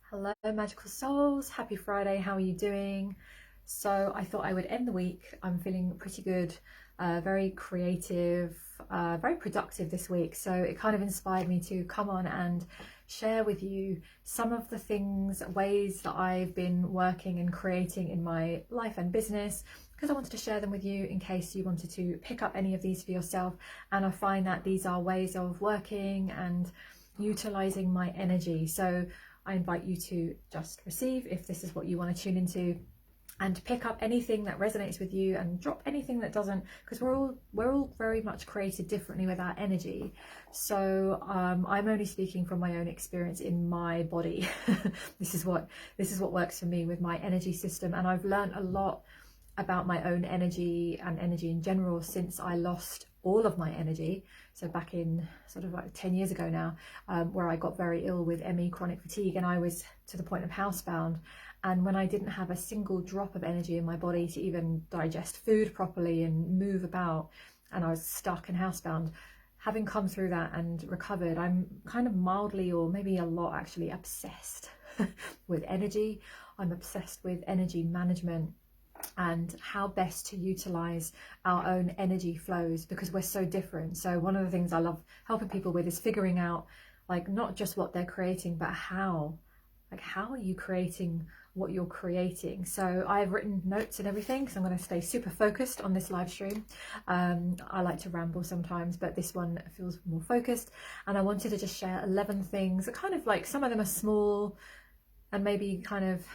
Hello, magical souls. Happy Friday. How are you doing? So, I thought I would end the week. I'm feeling pretty good, very creative, very productive this week. So, it kind of inspired me to come on and share with you some of the things, ways that I've been working and creating in my life and business, because I wanted to share them with you in case you wanted to pick up any of these for yourself. And I find that these are ways of working and utilizing my energy. So, I invite you to just receive if this is what you want to tune into, and pick up anything that resonates with you and drop anything that doesn't, because we're all very much created differently with our energy. So I'm only speaking from my own experience in my body. This is what works for me with my energy system, and I've learned a lot about my own energy and energy in general since I lost all of my energy. So back in sort of like 10 years ago now, where I got very ill with ME, chronic fatigue, and I was to the point of housebound. And when I didn't have a single drop of energy in my body to even digest food properly and move about, and I was stuck and housebound, having come through that and recovered, I'm kind of mildly, or maybe a lot actually, obsessed with energy. I'm obsessed with energy management and how best to utilize our own energy flows, because we're so different. So one of the things I love helping people with is figuring out, like, not just what they're creating, but how are you creating what you're creating. So I've written notes and everything, because I'm going to stay super focused on this live stream. I like to ramble sometimes, but this one feels more focused, and I wanted to just share 11 things that kind of, like, some of them are small and maybe kind of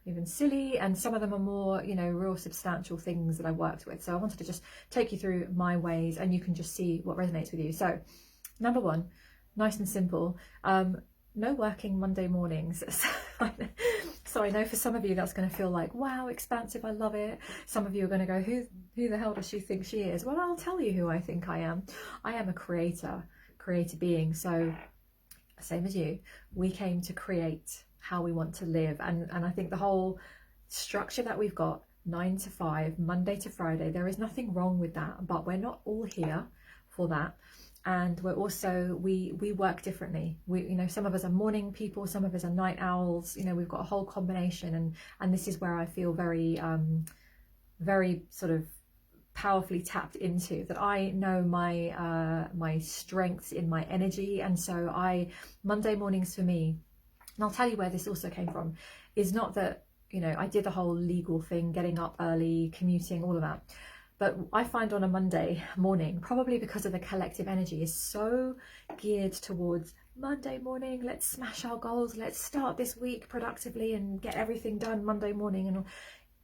even silly, and some of them are more, real substantial things that I worked with. So I wanted to just take you through my ways, and you can just see what resonates with you. So number one, nice and simple, no working Monday mornings. So I know for some of you that's going to feel like, wow, expansive, I love it. Some of you are going to go, who the hell does she think she is? Well, I'll tell you who I think I am. I am a creator being. So same as you, we came to create how we want to live. And I think the whole structure that we've got, 9 to 5, Monday to Friday, there is nothing wrong with that, but we're not all here for that. And we're also, we work differently. Some of us are morning people, some of us are night owls. We've got a whole combination, and this is where I feel very very sort of powerfully tapped into that. I know my strengths in my energy, and so Monday mornings for me, and I'll tell you where this also came from, is not that, I did the whole legal thing, getting up early, commuting, all of that. But I find on a Monday morning, probably because of the collective energy, is so geared towards Monday morning, let's smash our goals, let's start this week productively and get everything done Monday morning. And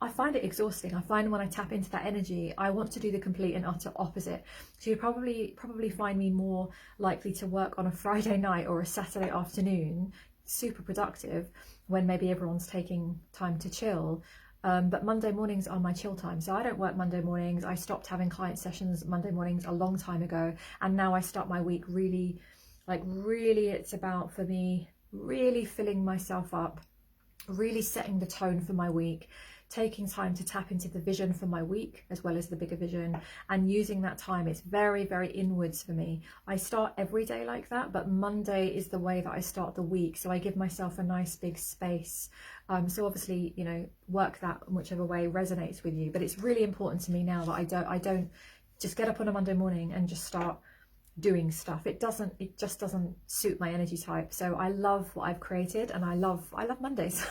I find it exhausting. I find when I tap into that energy, I want to do the complete and utter opposite. So you probably find me more likely to work on a Friday night or a Saturday afternoon, super productive, when maybe everyone's taking time to chill. But Monday mornings are my chill time. So I don't work Monday mornings. I stopped having client sessions Monday mornings a long time ago. And now I start my week really it's about, for me, really filling myself up, really setting the tone for my week, taking time to tap into the vision for my week as well as the bigger vision, and using that time. It's very, very inwards for me. I start every day like that, but Monday is the way that I start the week. So I give myself a nice big space. So obviously, work that in whichever way resonates with you. But it's really important to me now that I don't just get up on a Monday morning and just start doing stuff. It just doesn't suit my energy type. So I love what I've created, and I love Mondays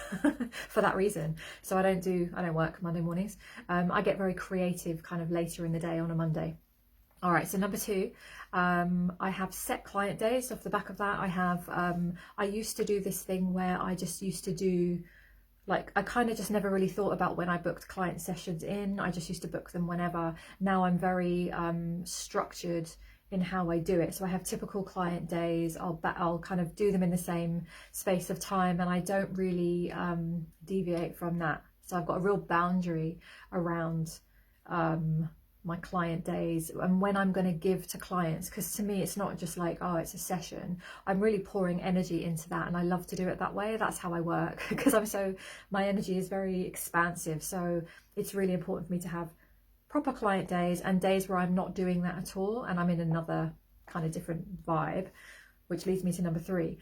for that reason. So I don't work Monday mornings. I get very creative kind of later in the day on a Monday. All right, so number two, I have set client days. Off the back of that, I used to do this thing where I just used to do, like, I kind of just never really thought about when I booked client sessions in. I just used to book them whenever. Now I'm very structured in how I do it. So I have typical client days. I'll kind of do them in the same space of time, and I don't really deviate from that. So I've got a real boundary around my client days and when I'm going to give to clients, because to me it's not just like, oh, it's a session. I'm really pouring energy into that, and I love to do it that way. That's how I work, because my energy is very expansive. So it's really important for me to have proper client days and days where I'm not doing that at all and I'm in another kind of different vibe, which leads me to number three.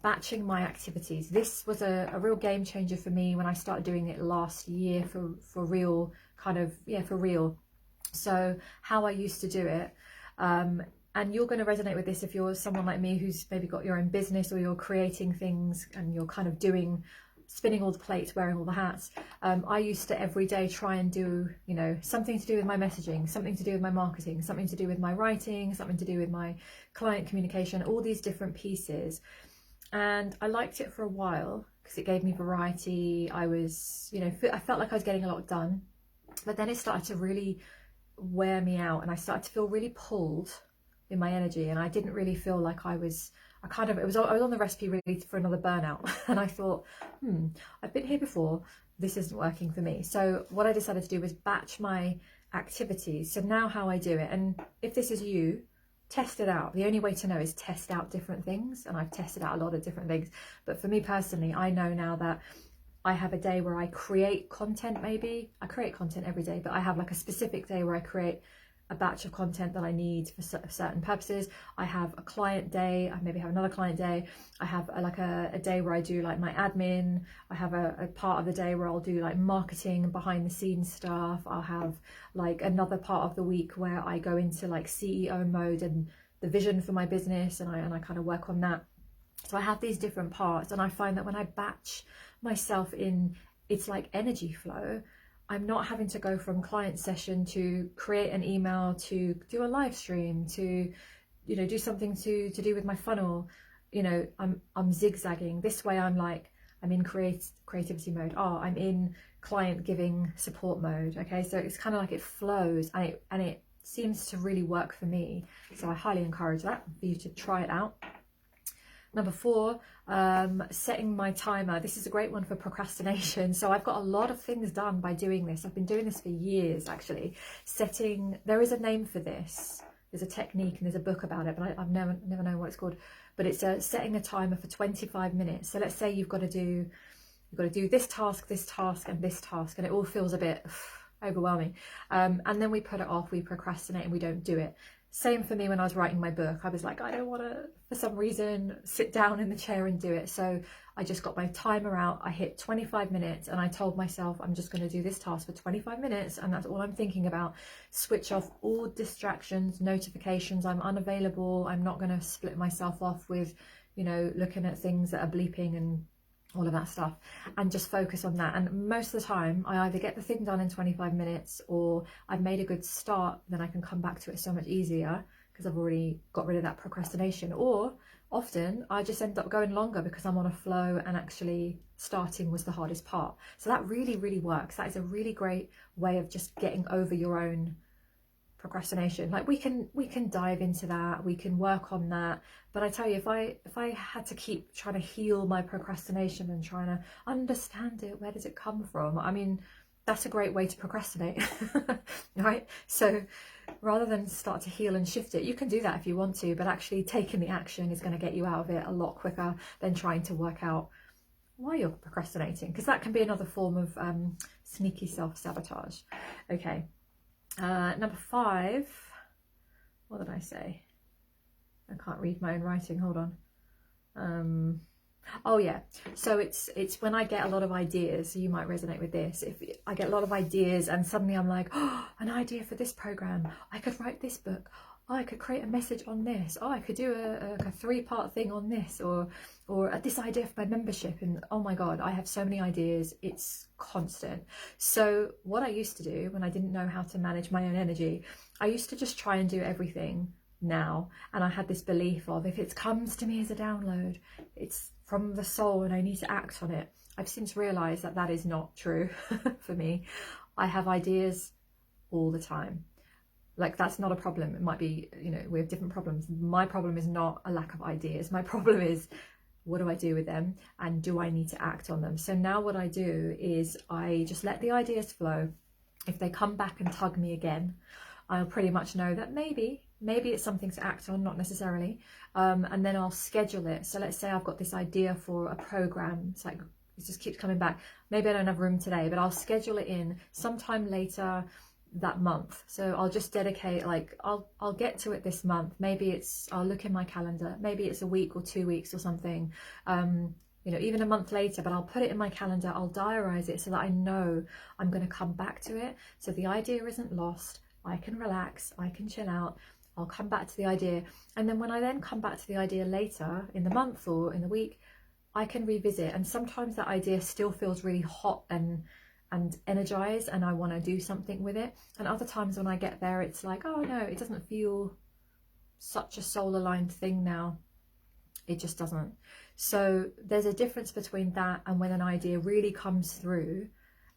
batching my activities. This was a real game changer for me when I started doing it last year for real, kind of, yeah, for real. So how I used to do it, and you're going to resonate with this if you're someone like me who's maybe got your own business, or you're creating things and you're kind of spinning all the plates, wearing all the hats. I used to every day try and do, you know, something to do with my messaging, something to do with my marketing, something to do with my writing, something to do with my client communication, all these different pieces. And I liked it for a while because it gave me variety. I was, you know, I felt like I was getting a lot done, but then it started to really wear me out, and I started to feel really pulled in my energy, and I didn't really feel like I was on the recipe really for another burnout. And I thought, I've been here before, this isn't working for me. So what I decided to do was batch my activities. So now how I do it, and if this is you, test it out. The only way to know is test out different things, and I've tested out a lot of different things. But for me personally, I know now that I have a day where I create content. Maybe I create content every day, but I have like a specific day where I create a batch of content that I need for certain purposes. I have a client day, I maybe have another client day. I have a day where I do like my admin. I have a part of the day where I'll do like marketing and behind the scenes stuff. I'll have like another part of the week where I go into like CEO mode and the vision for my business, and I kind of work on that. So I have these different parts, and I find that when I batch myself in, it's like energy flow. I'm not having to go from client session to create an email to do a live stream to, you know, do something to do with my funnel. You know, I'm zigzagging. This way I'm in creativity mode. Oh, I'm in client giving support mode. Okay, so it's kind of like it flows, and it seems to really work for me. So I highly encourage that for you to try it out. Number 4, setting my timer. This is a great one for procrastination. So I've got a lot of things done by doing this. I've been doing this for years, actually. There is a name for this. There's a technique and there's a book about it, but I've never known what it's called. But it's setting a timer for 25 minutes. So let's say you've got to do this task, and this task, and it all feels a bit overwhelming. And then we put it off, we procrastinate, and we don't do it. Same for me when I was writing my book. I was like, I don't want to, for some reason, sit down in the chair and do it. So I just got my timer out. I hit 25 minutes and I told myself I'm just going to do this task for 25 minutes, and that's all I'm thinking about. Switch off all distractions, notifications. I'm unavailable. I'm not going to split myself off with, you know, looking at things that are bleeping and all of that stuff, and just focus on that. And most of the time I either get the thing done in 25 minutes, or I've made a good start, then I can come back to it so much easier because I've already got rid of that procrastination. Or often I just end up going longer because I'm on a flow, and actually starting was the hardest part. So that really works. That is a really great way of just getting over your own procrastination. Like we can dive into that, we can work on that. But I tell you, if I had to keep trying to heal my procrastination and trying to understand it, where does it come from? I mean, that's a great way to procrastinate. Right? So rather than start to heal and shift it, you can do that if you want to, but actually taking the action is going to get you out of it a lot quicker than trying to work out why you're procrastinating, because that can be another form of sneaky self-sabotage. Okay. Number 5, what did I say? I can't read my own writing, hold on. Oh yeah, so it's when I get a lot of ideas. So you might resonate with this. If I get a lot of ideas and suddenly I'm like, oh, an idea for this program, I could write this book, oh, I could create a message on this, oh, I could do a 3-part thing on this, or this idea for my membership, and oh my god, I have so many ideas. It's constant. So what I used to do when I didn't know how to manage my own energy, I used to just try and do everything now, and I had this belief of, if it comes to me as a download, it's from the soul and I need to act on it. I've since realized that that is not true for me. I have ideas all the time. Like, that's not a problem. It might be, you know, we have different problems. My problem is not a lack of ideas. My problem is, what do I do with them, and do I need to act on them? So now what I do is I just let the ideas flow. If they come back and tug me again, I'll pretty much know that maybe it's something to act on, not necessarily. And then I'll schedule it. So let's say I've got this idea for a program. It's like, it just keeps coming back. Maybe I don't have room today, but I'll schedule it in sometime later. that month. So I'll just dedicate, like, I'll get to it this month. Maybe I'll look in my calendar, maybe it's a week or 2 weeks or something, you know, even a month later, but I'll put it in my calendar, I'll diarize it so that I know I'm going to come back to it. So the idea isn't lost. I can relax, I can chill out, I'll come back to the idea. And then when I then come back to the idea later in the month or in the week, I can revisit. And sometimes that idea still feels really hot and energized, and I want to do something with it. And other times when I get there, it's like, oh no, it doesn't feel such a soul aligned thing now. It just doesn't. So there's a difference between that and when an idea really comes through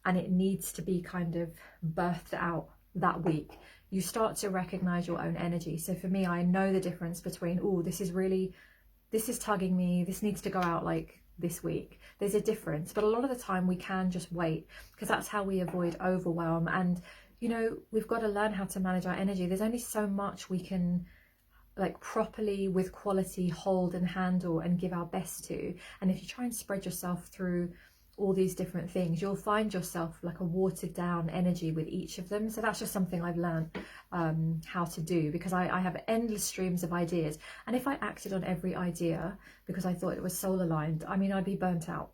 and it needs to be kind of birthed out that week. You start to recognize your own energy. So for me, I know the difference between, oh, this is tugging me, this needs to go out like this week. There's a difference, but a lot of the time we can just wait, because that's how we avoid overwhelm. And you know, we've got to learn how to manage our energy. There's only so much we can, like, properly with quality hold and handle and give our best to. And if you try and spread yourself through all these different things, you'll find yourself like a watered down energy with each of them. So that's just something I've learned how to do, because I have endless streams of ideas, and if I acted on every idea because I thought it was soul aligned, I mean, I'd be burnt out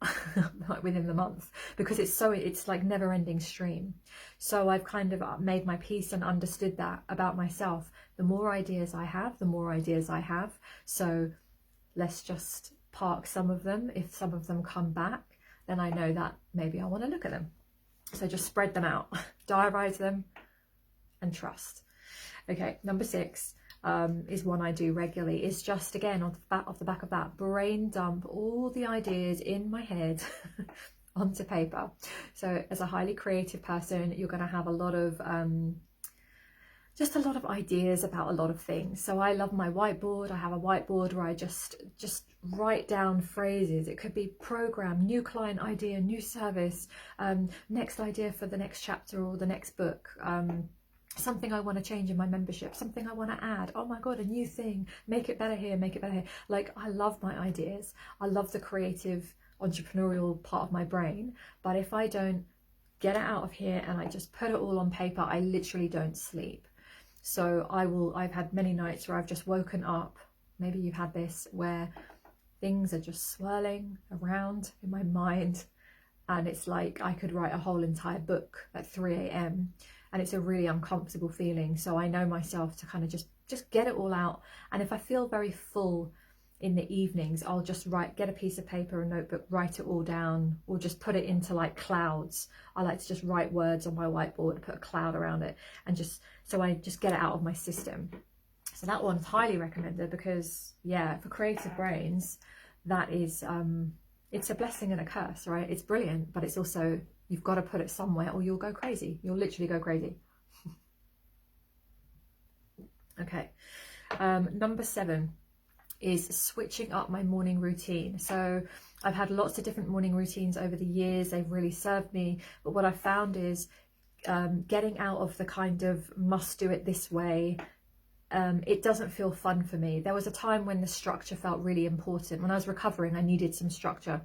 like within the month, because it's like never ending stream. So I've kind of made my peace and understood that about myself. The more ideas I have, the more ideas I have. So let's just park some of them. If some of them come back, then I know that maybe I want to look at them. So just spread them out, diarize them, and trust. Okay, number 6 is one I do regularly. It's just, again, off the back of that, brain dump all the ideas in my head onto paper. So as a highly creative person, you're going to have a lot of just a lot of ideas about a lot of things. So I love my whiteboard. I have a whiteboard where I just write down phrases. It could be program, new client idea, new service, next idea for the next chapter or the next book, something I want to change in my membership, something I want to add, oh my god, a new thing, make it better here, make it better here. Like, I love my ideas. I love the creative entrepreneurial part of my brain, but if I don't get it out of here and I just put it all on paper, I literally don't sleep. So I've had many nights where I've just woken up, maybe you've had this, where things are just swirling around in my mind, and it's like I could write a whole entire book at 3 a.m. and it's a really uncomfortable feeling. So I know myself to kind of just get it all out. And if I feel very full in the evenings, I'll just get a piece of paper, a notebook, write it all down, or just put it into like clouds. I like to just write words on my whiteboard, put a cloud around it, and so I just get it out of my system. So that one's highly recommended, because yeah, for creative brains, that is it's a blessing and a curse, right? It's brilliant, but it's also, you've got to put it somewhere or you'll go crazy. You'll literally go crazy. Okay, number 7 is switching up my morning routine. So I've had lots of different morning routines over the years. They've really served me. But what I've found is getting out of the kind of must do it this way, it doesn't feel fun for me. There was a time when the structure felt really important. When I was recovering, I needed some structure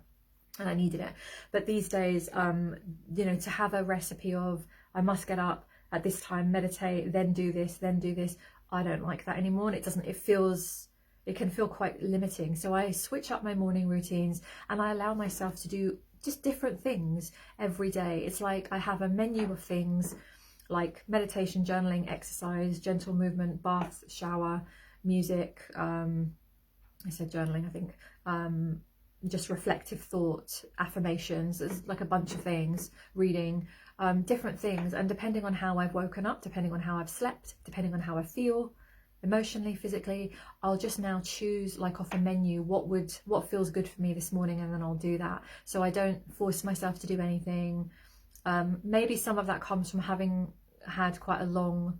and I needed it. But these days, you know, to have a recipe of I must get up at this time, meditate, then do this, I don't like that anymore. And it can feel quite limiting. So I switch up my morning routines and I allow myself to do just different things every day. It's like I have a menu of things like meditation, journaling, exercise, gentle movement, bath, shower, music, I said journaling, I think, just reflective thought, affirmations. There's like a bunch of things, reading, different things. And depending on how I've woken up, depending on how I've slept, depending on how I feel emotionally, physically, I'll just now choose, like off a menu, what feels good for me this morning, and then I'll do that. So I don't force myself to do anything. Maybe some of that comes from having had quite a long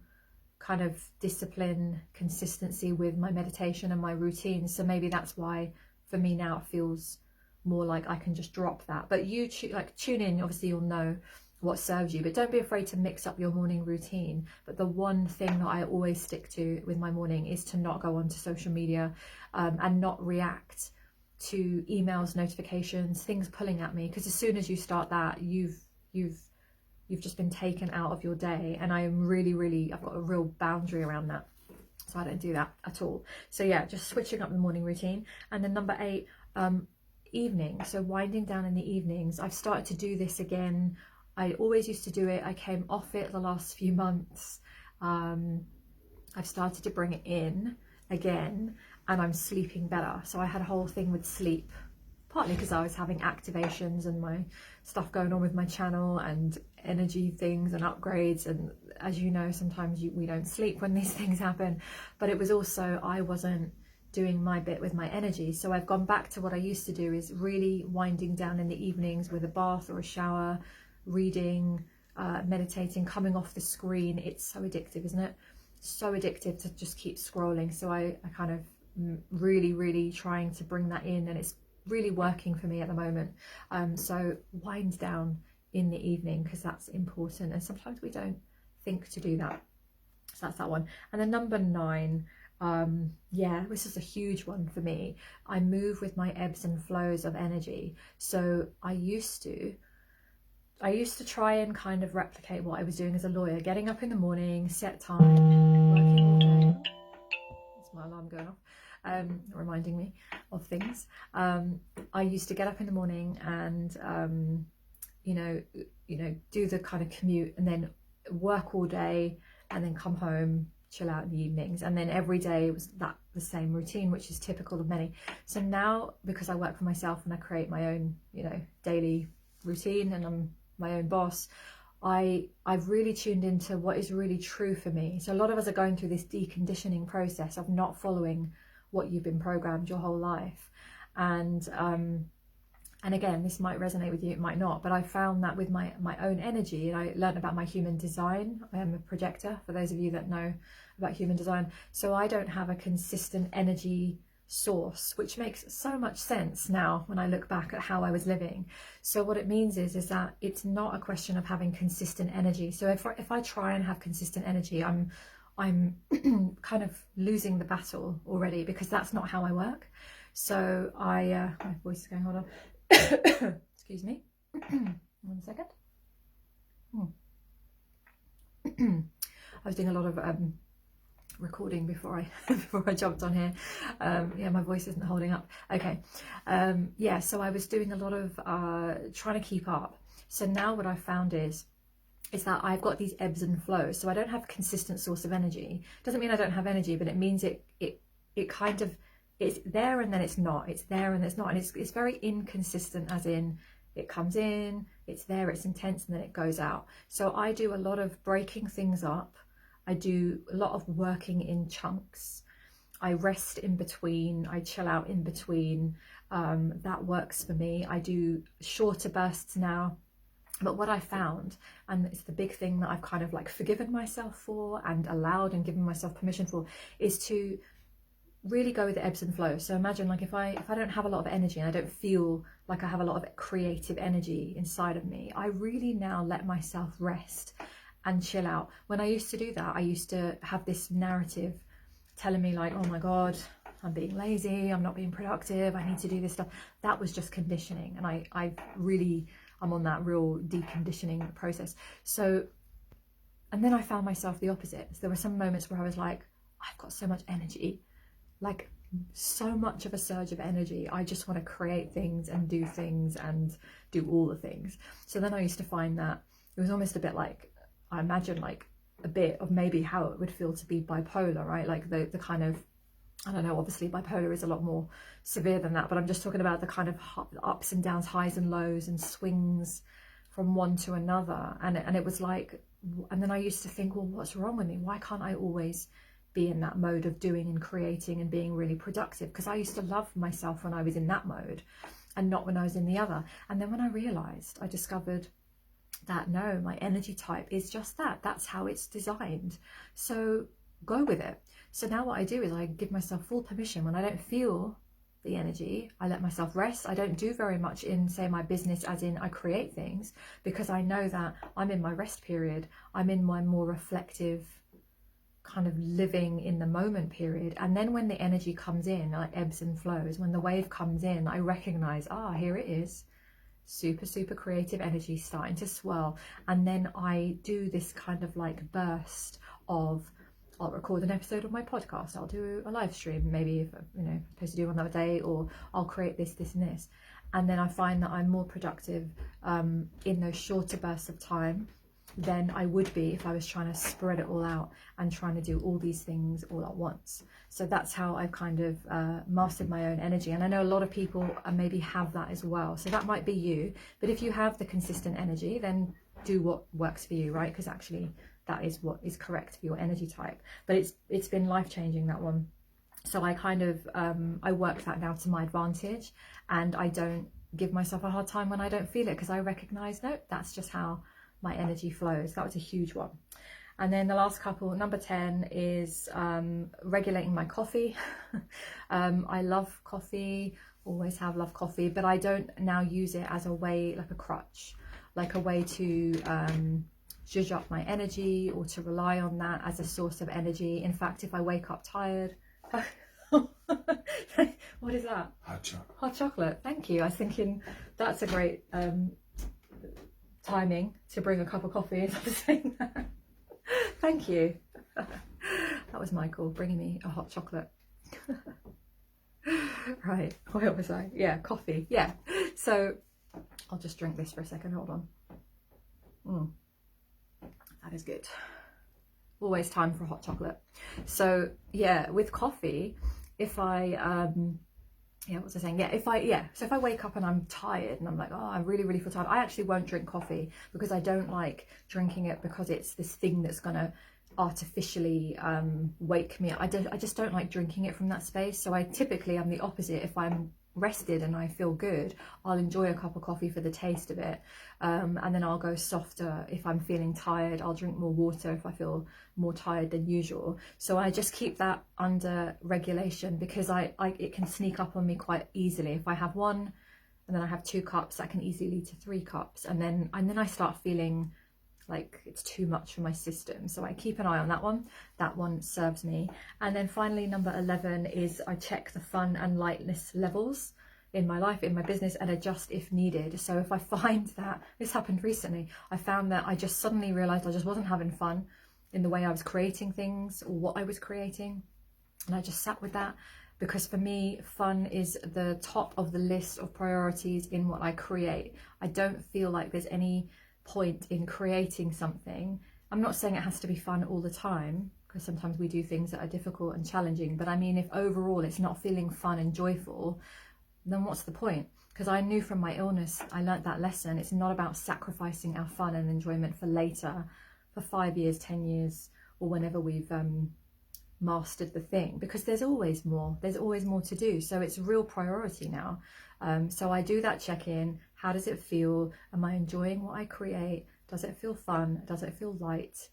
kind of discipline, consistency with my meditation and my routine. So maybe that's why for me now it feels more like I can just drop that. But you tune in, obviously you'll know what serves you, but don't be afraid to mix up your morning routine. But the one thing that I always stick to with my morning is to not go onto social media and not react to emails, notifications, things pulling at me, because as soon as you start that, you've you've just been taken out of your day. And I am really, I've got a real boundary around that. So I don't do that at all. So yeah, just switching up the morning routine. And then number 8, evening. So winding down in the evenings. I've started to do this again. I always used to do it. I came off it the last few months. I've started to bring it in again, and I'm sleeping better. So I had a whole thing with sleep, partly because I was having activations and my stuff going on with my channel and energy things and upgrades, and as you know, sometimes we don't sleep when these things happen. But it was also, I wasn't doing my bit with my energy. So I've gone back to what I used to do, is really winding down in the evenings with a bath or a shower, reading, meditating, coming off the screen. It's so addictive, isn't it? So addictive to just keep scrolling. So I kind of really trying to bring that in, and it's really working for me at the moment. So wind down in the evening, because that's important, and sometimes we don't think to do that. So that's that one. And then number 9, yeah, this is a huge one for me. I move with my ebbs and flows of energy. So I used to try and kind of replicate what I was doing as a lawyer, getting up in the morning, set time, working all day. That's my alarm going off, reminding me of things. I used to get up in the morning and, you know, do the kind of commute and then work all day and then come home, chill out in the evenings. And then every day was the same routine, which is typical of many. So now, because I work for myself and I create my own, you know, daily routine, and I'm my own boss, I've really tuned into what is really true for me. So a lot of us are going through this deconditioning process of not following what you've been programmed your whole life. And again, this might resonate with you, it might not, but I found that with my own energy, and I learned about my human design. I am a projector, for those of you that know about human design. So I don't have a consistent energy source, which makes so much sense now when I look back at how I was living. So what it means is that it's not a question of having consistent energy. So if I try and have consistent energy, I'm kind of losing the battle already, because that's not how I work. So my voice is going, hold on. Excuse me. 1 second. I was doing a lot of recording before I jumped on here. Yeah, my voice isn't holding up. Okay. Yeah, so I was doing a lot of trying to keep up. So now what I found is that I've got these ebbs and flows. So I don't have a consistent source of energy. Doesn't mean I don't have energy, but it means it kind of, it's there and then it's not. It's there and it's not. And it's very inconsistent, as in it comes in, it's there, it's intense, and then it goes out. So I do a lot of breaking things up. I do a lot of working in chunks. I rest in between, I chill out in between. That works for me. I do shorter bursts now. But what I found, and it's the big thing that I've kind of like forgiven myself for and allowed and given myself permission for, is to really go with the ebbs and flows. So imagine, like, if I don't have a lot of energy and I don't feel like I have a lot of creative energy inside of me, I really now let myself rest and chill out. When I used to do that, I used to have this narrative telling me like, oh my God, I'm being lazy, I'm not being productive, I need to do this stuff. That was just conditioning. And I'm on that real deconditioning process. So, and then I found myself the opposite. So there were some moments where I was like, I've got so much energy, like so much of a surge of energy. I just want to create things and do all the things. So then I used to find that it was almost a bit like, I imagine like a bit of maybe how it would feel to be bipolar, right? Like the kind of, I don't know, obviously bipolar is a lot more severe than that, but I'm just talking about the kind of ups and downs, highs and lows and swings from one to another. And it was like, and then I used to think, well, what's wrong with me? Why can't I always be in that mode of doing and creating and being really productive? Because I used to love myself when I was in that mode and not when I was in the other. And then when I discovered that no, my energy type is just that. That's how it's designed. So go with it. So now what I do is I give myself full permission. When I don't feel the energy, I let myself rest. I don't do very much in, say, my business, as in I create things, because I know that I'm in my rest period. I'm in my more reflective kind of living in the moment period. And then when the energy comes in, like ebbs and flows, when the wave comes in, I recognize, here it is. super creative energy starting to swirl, and then I do this kind of like burst of, I'll record an episode of my podcast, I'll do a live stream, maybe if I'm supposed to do one another day, or I'll create this and this, and then I find that I'm more productive in those shorter bursts of time than I would be if I was trying to spread it all out and trying to do all these things all at once. So that's how I've kind of mastered my own energy. And I know a lot of people maybe have that as well. So that might be you. But if you have the consistent energy, then do what works for you, right? Because actually that is what is correct for your energy type. But it's been life-changing, that one. So I kind of, I work that now to my advantage, and I don't give myself a hard time when I don't feel it, because I recognize, no, that's just how my energy flows. That was a huge one. And then the last couple, number 10 is regulating my coffee. I love coffee, always have loved coffee, but I don't now use it as a way, like a crutch, like a way to zhuzh up my energy or to rely on that as a source of energy. In fact, if I wake up tired, what is that? Hot chocolate. Hot chocolate, thank you. I was thinking that's a great timing to bring a cup of coffee as I was saying that. Thank you. That was Michael bringing me a hot chocolate. Right, where was I? Yeah, coffee. Yeah, so I'll just drink this for a second. Hold on. That is good. Always time for hot chocolate. So yeah, with coffee, if I what was I saying? Yeah, so if I wake up and I'm tired and I'm like, oh, I really feel tired, I actually won't drink coffee, because I don't like drinking it because it's this thing that's gonna artificially wake me up. I just don't like drinking it from that space. So I typically am the opposite. If I'm rested and I feel good, I'll enjoy a cup of coffee for the taste of it, and then I'll go softer. If I'm feeling tired, I'll drink more water if I feel more tired than usual. So I just keep that under regulation, because it can sneak up on me quite easily. If I have one and then I have 2 cups, that can easily lead to 3 cups, and then I start feeling like it's too much for my system. So I keep an eye on that one. That one serves me. And then finally, number 11 is I check the fun and lightness levels in my life, in my business, and adjust if needed. So if I find that, this happened recently, I found that I just suddenly realized I just wasn't having fun in the way I was creating things or what I was creating, and I just sat with that, because for me, fun is the top of the list of priorities in what I create. I don't feel like there's any point in creating something. I'm not saying it has to be fun all the time, because sometimes we do things that are difficult and challenging, but I mean, if overall it's not feeling fun and joyful, then what's the point? Because I knew from my illness, I learnt that lesson. It's not about sacrificing our fun and enjoyment for later, for 5 years, 10 years, or whenever we've mastered the thing, because there's always more to do. So it's a real priority now. So I do that check-in. How does it feel? Am I enjoying what I create? Does it feel fun? Does it feel light?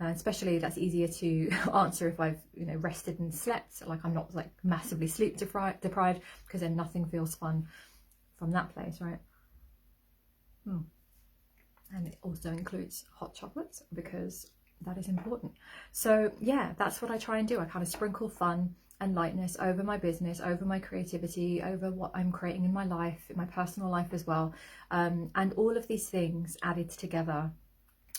Especially that's easier to answer if I've rested and slept, like I'm not like massively sleep deprived, because then nothing feels fun from that place, right? And it also includes hot chocolates, because that is important. So yeah, that's what I try and do. I kind of sprinkle fun and lightness over my business, over my creativity, over what I'm creating in my life, in my personal life as well. And all of these things added together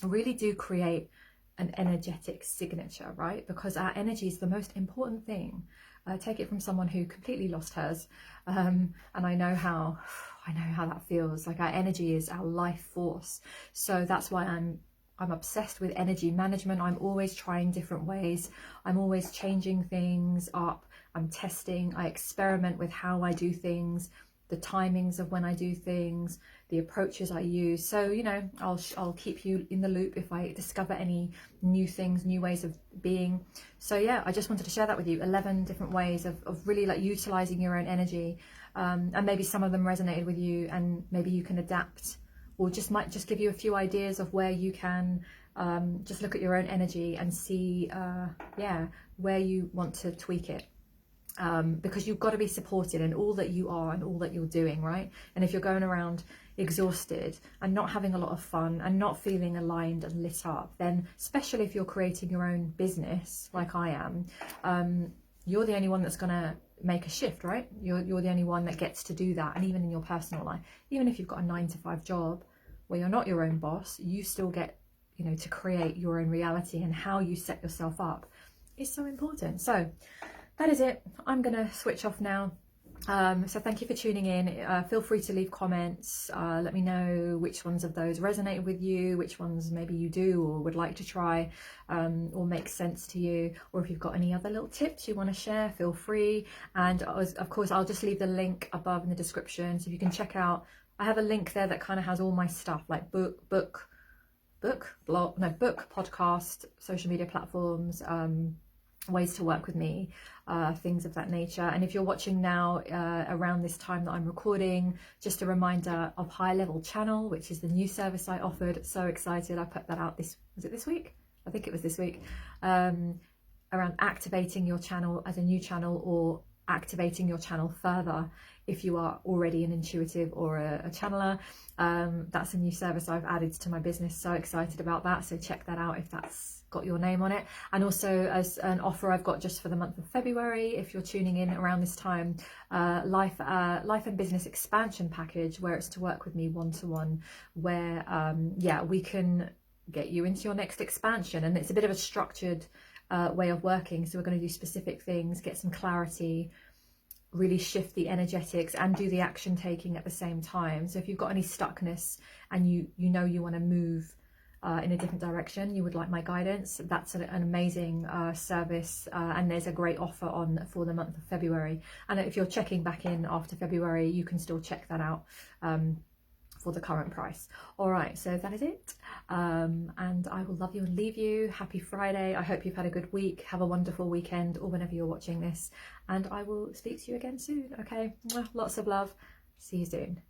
really do create an energetic signature, right? Because our energy is the most important thing. I take it from someone who completely lost hers, and I know how that feels. Like, our energy is our life force. So that's why I'm obsessed with energy management. I'm always trying different ways. I'm always changing things up. I'm testing. I experiment with how I do things, the timings of when I do things, the approaches I use. So, I'll keep you in the loop if I discover any new things, new ways of being. So yeah, I just wanted to share that with you. 11 different ways of really like utilizing your own energy. And maybe some of them resonated with you, and maybe you can adapt, or might just give you a few ideas of where you can just look at your own energy and see where you want to tweak it. Because you've got to be supported in all that you are and all that you're doing, right? And if you're going around exhausted and not having a lot of fun and not feeling aligned and lit up, then especially if you're creating your own business like I am, you're the only one that's going to make a shift, right? You're the only one that gets to do that. And even in your personal life, even if you've got a 9 to 5 job where you're not your own boss, you still get, you know, to create your own reality, and how you set yourself up is so important. So that is it. I'm gonna switch off now. So thank you for tuning in. Feel free to leave comments. Let me know which ones of those resonated with you, which ones maybe you do or would like to try, or make sense to you, or if you've got any other little tips you want to share, feel free. And of course, I'll just leave the link above in the description, so you can check out. I have a link there that kind of has all my stuff, like book, podcast, social media platforms, ways to work with me, things of that nature. And if you're watching now around this time that I'm recording, just a reminder of High Level Channel, which is the new service I offered. So excited, I put that out was it this week? I think it was this week, around activating your channel as a new channel, or activating your channel further if you are already an intuitive or a channeler. That's a new service I've added to my business. So excited about that. So check that out if that's got your name on it. And also, as an offer I've got just for the month of February, if you're tuning in around this time, life and business expansion package, where it's to work with me one-to-one, where we can get you into your next expansion. And it's a bit of a structured way of working. So we're going to do specific things, get some clarity, really shift the energetics, and do the action taking at the same time. So if you've got any stuckness and you know you want to move in a different direction, you would like my guidance, that's an amazing service, and there's a great offer on for the month of February. And if you're checking back in after February, you can still check that out for the current price. All right, so that is it, and I will love you and leave you. Happy Friday. I hope you've had a good week. Have a wonderful weekend, or whenever you're watching this, and I will speak to you again soon. Okay, lots of love. See you soon.